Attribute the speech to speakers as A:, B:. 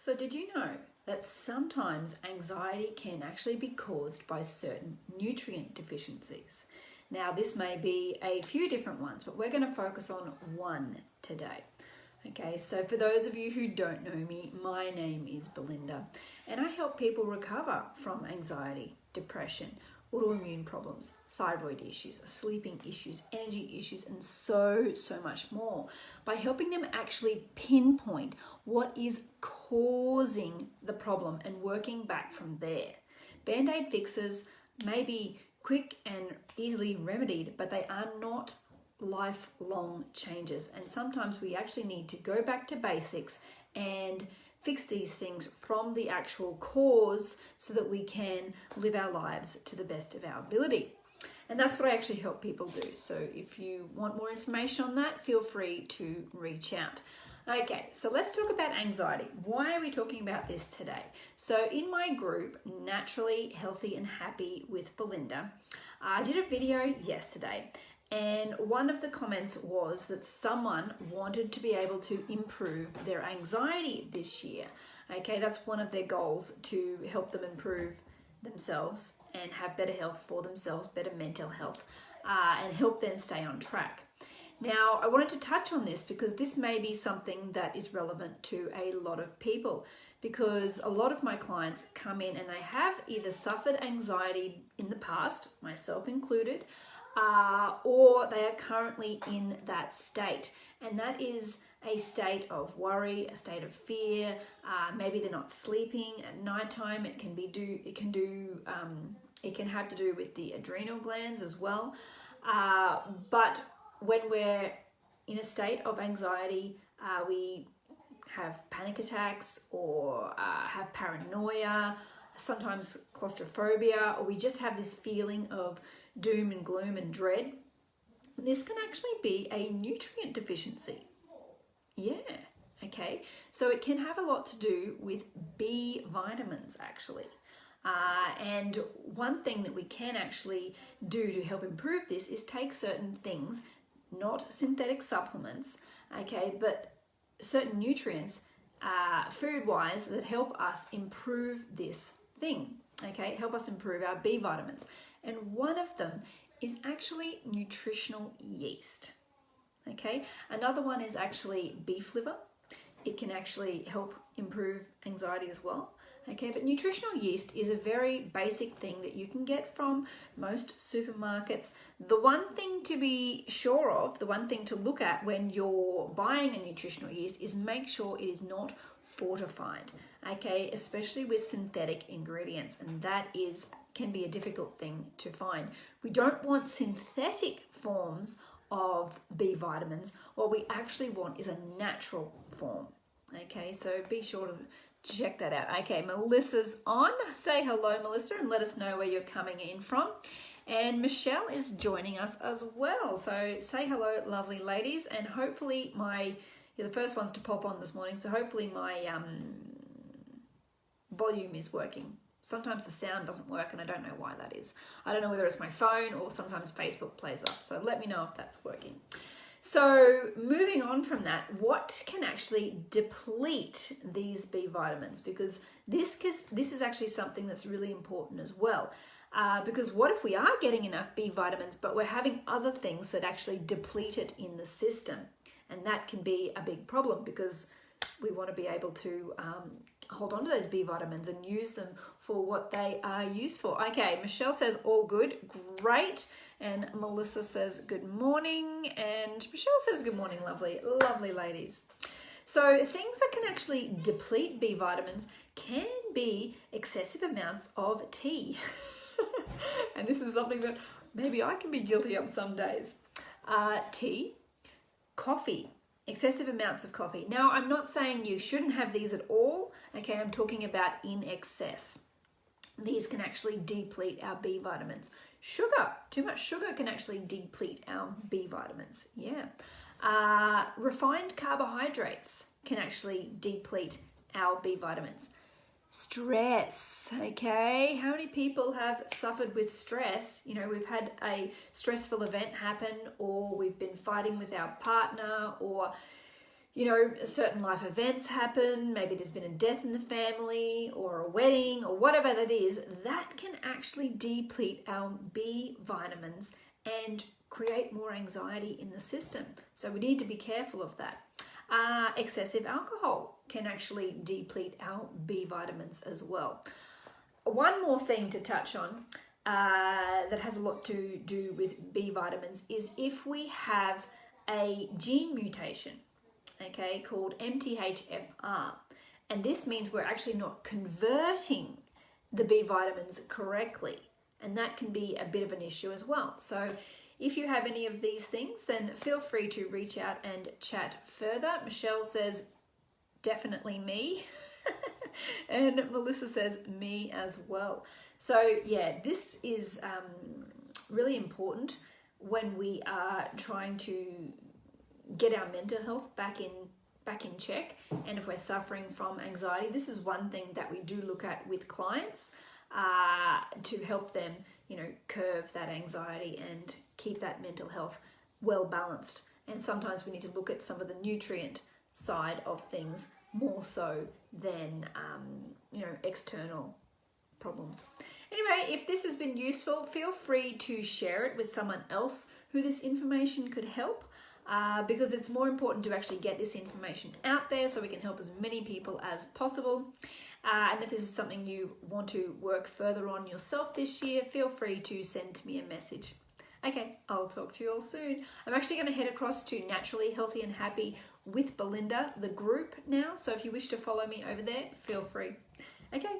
A: So did you know that sometimes anxiety can actually be caused by certain nutrient deficiencies? Now, this may be a few different ones, but we're going to focus on one today. Okay, so for those of you who don't know me, my name is Belinda, and I help people recover from anxiety, depression, autoimmune problems, thyroid issues, sleeping issues, energy issues, and so much more by helping them actually pinpoint what is causing the problem and working back from there. Band-Aid fixes may be quick and easily remedied, but they are not lifelong changes, and sometimes we actually need to go back to basics and fix these things from the actual cause so that we can live our lives to the best of our ability. And that's what I actually help people do. So if you want more information on that, feel free to reach out. Okay, so let's talk about anxiety. Why are we talking about this today? So in my group, Naturally Healthy and Happy with Belinda, I did a video yesterday, and one of the comments was that someone wanted to be able to improve their anxiety this year. Okay, that's one of their goals, to help them improve themselves and have better health for themselves, better mental health, and help them stay on track. Now, I wanted to touch on this because this may be something that is relevant to a lot of people, because a lot of my clients come in and they have either suffered anxiety in the past, myself included, or they are currently in that state. And that is a state of worry, a state of fear. Maybe they're not sleeping at nighttime. It can have to do with the adrenal glands as well. But when we're in a state of anxiety, we have panic attacks or have paranoia, sometimes claustrophobia, or we just have this feeling of doom and gloom and dread. This can actually be a nutrient deficiency. Yeah, okay. So it can have a lot to do with B vitamins actually. And one thing that we can actually do to help improve this is take certain things, not synthetic supplements, okay, but certain nutrients, food-wise, that help us improve this thing, okay, help us improve our B vitamins. And one of them is actually nutritional yeast, okay. Another one is actually beef liver. It can actually help improve anxiety as well. Okay, but nutritional yeast is a very basic thing that you can get from most supermarkets. The one thing to be sure of, the one thing to look at when you're buying a nutritional yeast is make sure it is not fortified, okay, especially with synthetic ingredients, and that can be a difficult thing to find. We don't want synthetic forms of B vitamins. What we actually want is a natural form, okay, so be sure to check that out. Okay, Melissa's on. Say hello, Melissa, and let us know where you're coming in from. And Michelle is joining us as well. So say hello, lovely ladies, and hopefully you're the first ones to pop on this morning, so hopefully my volume is working. Sometimes the sound doesn't work, and I don't know why that is. I don't know whether it's my phone or sometimes Facebook plays up, so let me know if that's working. So moving on from that, what can actually deplete these B vitamins? Because this is actually something that's really important as well. Because what if we are getting enough B vitamins, but we're having other things that actually deplete it in the system? And that can be a big problem, because we want to be able to hold on to those B vitamins and use them for what they are used for. Okay, Michelle says all good, great. And Melissa says good morning, and Michelle says good morning, lovely ladies. So things that can actually deplete B vitamins can be excessive amounts of tea. And this is something that maybe I can be guilty of some days. Tea, coffee, excessive amounts of coffee. Now, I'm not saying you shouldn't have these at all, okay, I'm talking about in excess. These can actually deplete our B vitamins. Sugar, too much sugar can actually deplete our B vitamins, yeah. Refined carbohydrates can actually deplete our B vitamins. Stress, okay? How many people have suffered with stress? You know, we've had a stressful event happen, or we've been fighting with our partner, or certain life events happen, maybe there's been a death in the family or a wedding or whatever that is, that can actually deplete our B vitamins and create more anxiety in the system. So we need to be careful of that. Excessive alcohol can actually deplete our B vitamins as well. One more thing to touch on that has a lot to do with B vitamins is if we have a gene mutation, okay, called MTHFR. And this means we're actually not converting the B vitamins correctly. And that can be a bit of an issue as well. So if you have any of these things, then feel free to reach out and chat further. Michelle says, definitely me. And Melissa says, me as well. So yeah, this is really important when we are trying to get our mental health back in check, and if we're suffering from anxiety, this is one thing that we do look at with clients to help them curb that anxiety and keep that mental health well balanced. And sometimes we need to look at some of the nutrient side of things more so than external problems. Anyway, if this has been useful, feel free to share it with someone else who this information could help. Because it's more important to actually get this information out there so we can help as many people as possible. And if this is something you want to work further on yourself this year, feel free to send me a message. Okay, I'll talk to you all soon. I'm actually going to head across to Naturally Healthy and Happy with Belinda, the group now. So if you wish to follow me over there, feel free. Okay,